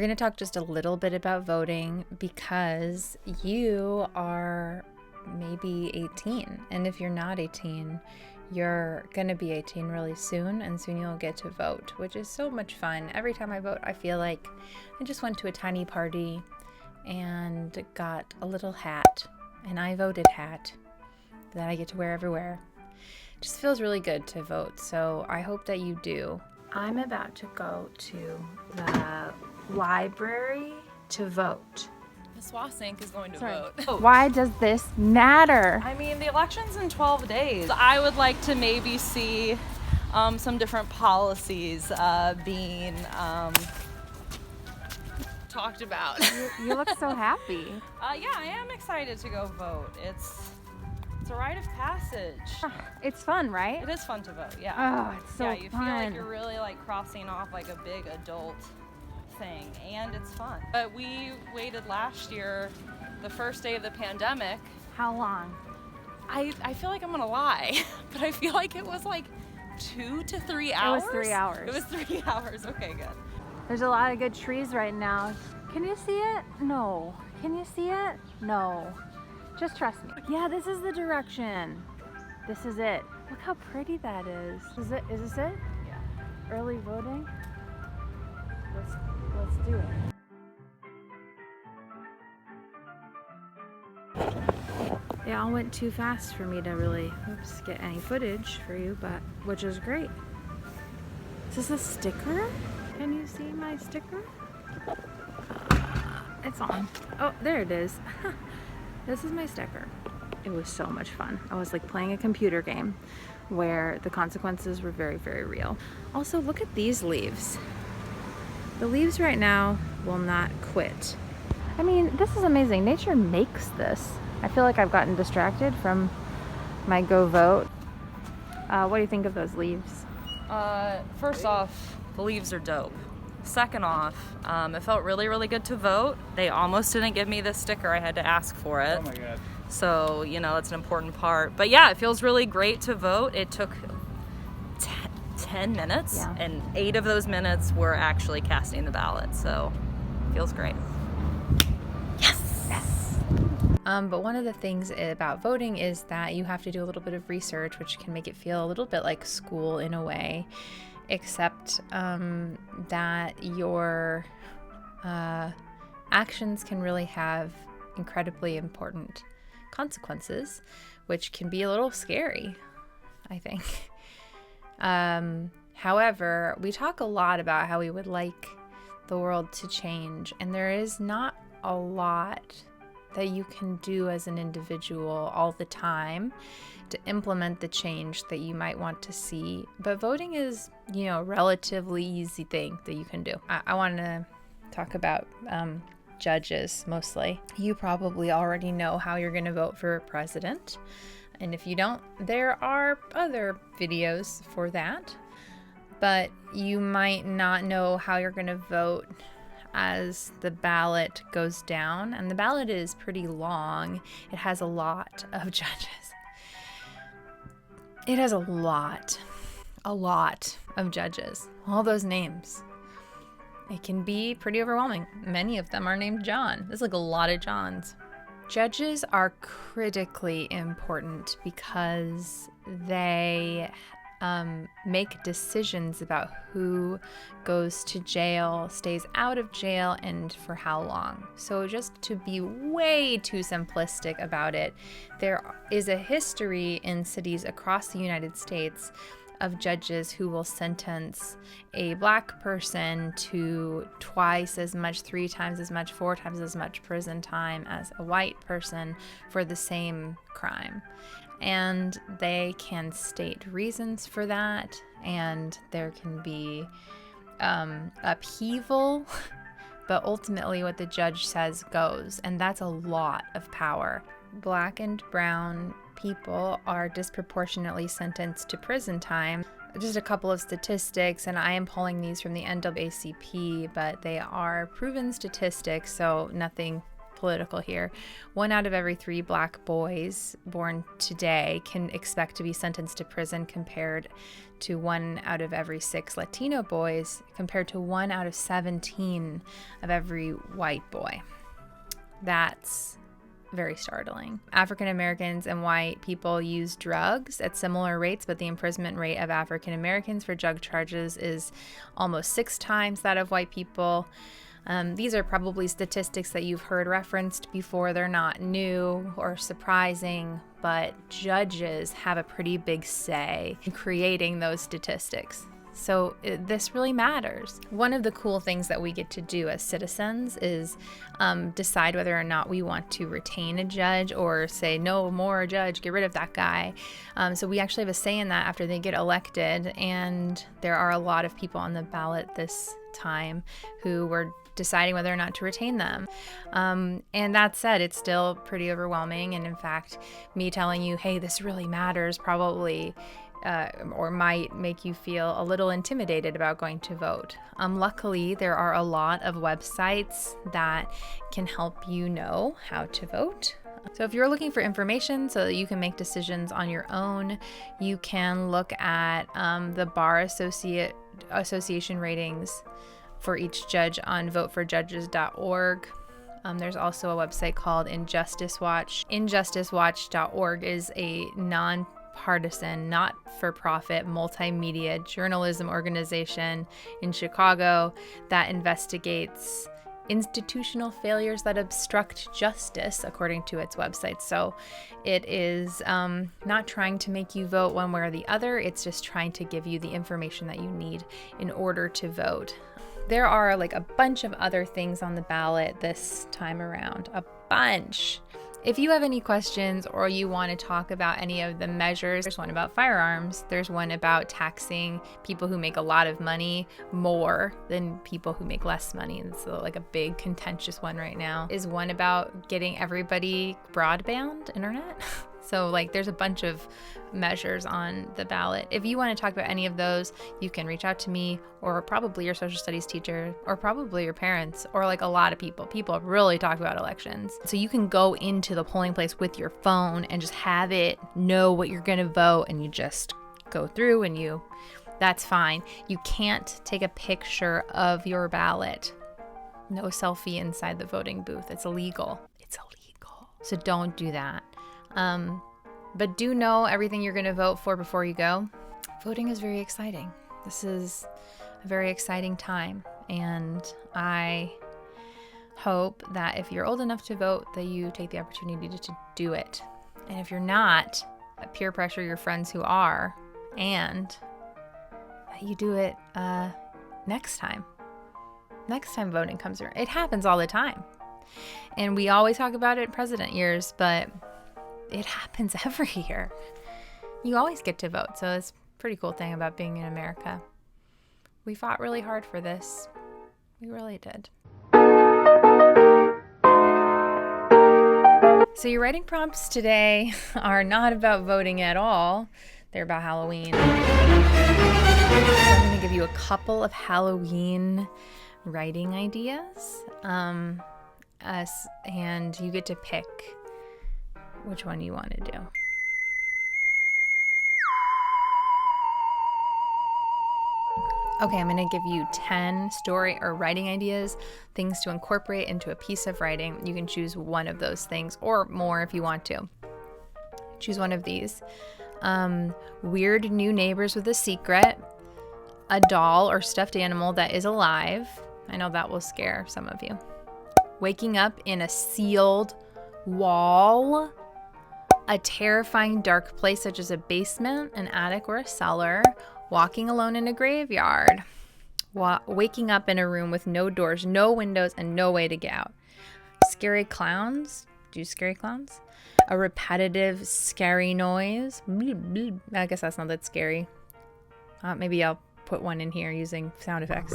going to talk just a little bit about voting because you are maybe 18. And if you're not 18, you're going to be 18 really soon, and soon you'll get to vote, which is so much fun. Every time I vote, I feel like I just went to a tiny party and got a little hat, an I voted hat that I get to wear everywhere. It just feels really good to vote, so I hope that you do. I'm about to go to the library to vote. Miss Wassink is going to vote. Why does this matter? I mean, the election's in 12 days. I would like to maybe see some different policies being talked about. You look so happy. Yeah, I am excited to go vote. It's a rite of passage. It's fun, right? It is fun to vote, yeah. Oh, it's so yeah, you fun. feel like you're really like crossing off like a big adult thing, and it's fun. But we waited last year, the first day of the pandemic. How long? I feel like I'm gonna lie, but I feel like it was like 2 to 3 hours. It was 3 hours. It was 3 hours. Okay, good. There's a lot of good trees right now. Can you see it? No. Can you see it? No. Just trust me. Yeah, this is the direction. This is it. Look how pretty that is. Is this it? Yeah. Early voting? Let's do it. It all went too fast for me to really get any footage for you, but which is great. Is this a sticker? Can you see my sticker? It's on. Oh, there it is. This is my sticker. It was so much fun. I was like playing a computer game where the consequences were very, very real. Also, look at these leaves. The leaves right now will not quit. I mean, this is amazing. Nature makes this. I feel like I've gotten distracted from my go vote. What do you think of those leaves? First off, the leaves are dope. Second off, it felt really, really good to vote. They almost didn't give me the sticker. I had to ask for it. Oh my God. So, you know, that's an important part. But yeah, it feels really great to vote. It took 10 minutes, Yeah. and 8 of those minutes were actually casting the ballot. So, feels great. Yes. But one of the things about voting is that you have to do a little bit of research, which can make it feel a little bit like school in a way, except that your actions can really have incredibly important consequences, which can be a little scary, I think. However, we talk a lot about how we would like the world to change, and there is not a lot that you can do as an individual all the time to implement the change that you might want to see. But voting is, you know, a relatively easy thing that you can do. I want to talk about judges mostly. You probably already know how you're going to vote for president. And if you don't, there are other videos for that. But you might not know how you're going to vote as the ballot goes down. And the ballot is pretty long. It has a lot of judges. It has a lot of judges. All those names. It can be pretty overwhelming. Many of them are named John. There's like a lot of Johns. Judges are critically important because they make decisions about who goes to jail, stays out of jail, and for how long. So just to be way too simplistic about it, there is a history in cities across the United States of judges who will sentence a black person to twice as much, 3 times as much, 4 times as much prison time as a white person for the same crime. And they can state reasons for that, and there can be upheaval, but ultimately what the judge says goes, and that's a lot of power. Black and brown people are disproportionately sentenced to prison time. Just a couple of statistics, and I am pulling these from the NAACP, but they are proven statistics, so nothing political here. 1 out of every 3 black boys born today can expect to be sentenced to prison, compared to 1 out of every 6 Latino boys, compared to 1 out of 17 of every white boy. That's very startling. African Americans and white people use drugs at similar rates, but the imprisonment rate of African Americans for drug charges is almost 6 times that of white people. These are probably statistics that you've heard referenced before. They're not new or surprising, but judges have a pretty big say in creating those statistics. So this really matters. One of the cool things that we get to do as citizens is decide whether or not we want to retain a judge or say, no more judge, get rid of that guy. So we actually have a say in that after they get elected. And there are a lot of people on the ballot this time who were deciding whether or not to retain them. And that said, it's still pretty overwhelming. And in fact, me telling you, hey, this really matters, probably or might make you feel a little intimidated about going to vote. Luckily, there are a lot of websites that can help you know how to vote. So if you're looking for information so that you can make decisions on your own, you can look at the Bar Association ratings for each judge on voteforjudges.org. There's also a website called Injustice Watch. InjusticeWatch.org is a non-partisan, not-for-profit, multimedia journalism organization in Chicago that investigates institutional failures that obstruct justice, according to its website. So it is not trying to make you vote one way or the other. It's just trying to give you the information that you need in order to vote. There are like a bunch of other things on the ballot this time around. A bunch. If you have any questions or you want to talk about any of the measures, there's one about firearms. There's one about taxing people who make a lot of money more than people who make less money. And it's like a big contentious one right now. Is one about getting everybody broadband internet. So like there's a bunch of measures on the ballot. If you want to talk about any of those, you can reach out to me or probably your social studies teacher or probably your parents or like a lot of people. People really talk about elections. So you can go into the polling place with your phone and just have it know what you're going to vote, and you just go through and that's fine. You can't take a picture of your ballot. No selfie inside the voting booth. It's illegal. It's illegal. So don't do that. But do know everything you're going to vote for before you go. Voting is very exciting. This is a very exciting time, and I hope that if you're old enough to vote, that you take the opportunity to do it. And if you're not, peer pressure your friends who are, and that you do it next time. Next time voting comes around. It happens all the time. And we always talk about it in president years, but it happens every year. You always get to vote, so it's a pretty cool thing about being in America. We fought really hard for this. We really did. So your writing prompts today are not about voting at all. They're about Halloween. So I'm going to give you a couple of Halloween writing ideas. And you get to pick which one you want to do. Okay, I'm going to give you 10 story or writing ideas, things to incorporate into a piece of writing. You can choose one of those things or more if you want to. Choose one of these. Weird new neighbors with a secret, a doll or stuffed animal that is alive. I know that will scare some of you. Waking up in a sealed wall, a terrifying dark place such as a basement, an attic, or a cellar, walking alone in a graveyard, waking up in a room with no doors, no windows, and no way to get out. Scary clowns. Do scary clowns? A repetitive, scary noise. I guess that's not that scary. Maybe I'll put one in here using sound effects.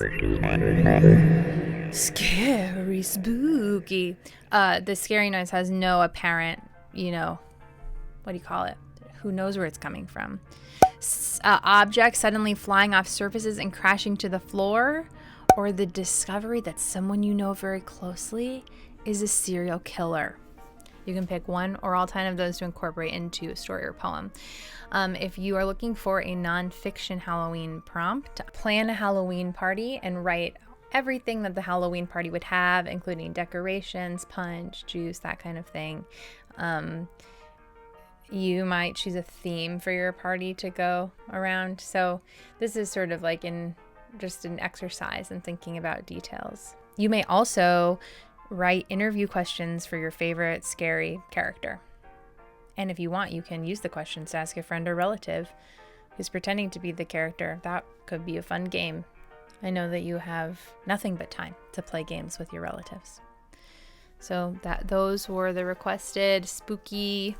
Scary, spooky. The scary noise has no apparent, what do you call it? Who knows where it's coming from? Objects suddenly flying off surfaces and crashing to the floor, or the discovery that someone you know very closely is a serial killer. You can pick one or all 10 of those to incorporate into a story or poem. If you are looking for a nonfiction Halloween prompt, plan a Halloween party and write everything that the Halloween party would have, including decorations, punch, juice, that kind of thing. You might choose a theme for your party to go around. So this is sort of like just an exercise in thinking about details. You may also write interview questions for your favorite scary character. And if you want, you can use the questions to ask a friend or relative who's pretending to be the character. That could be a fun game. I know that you have nothing but time to play games with your relatives. So those were the requested spooky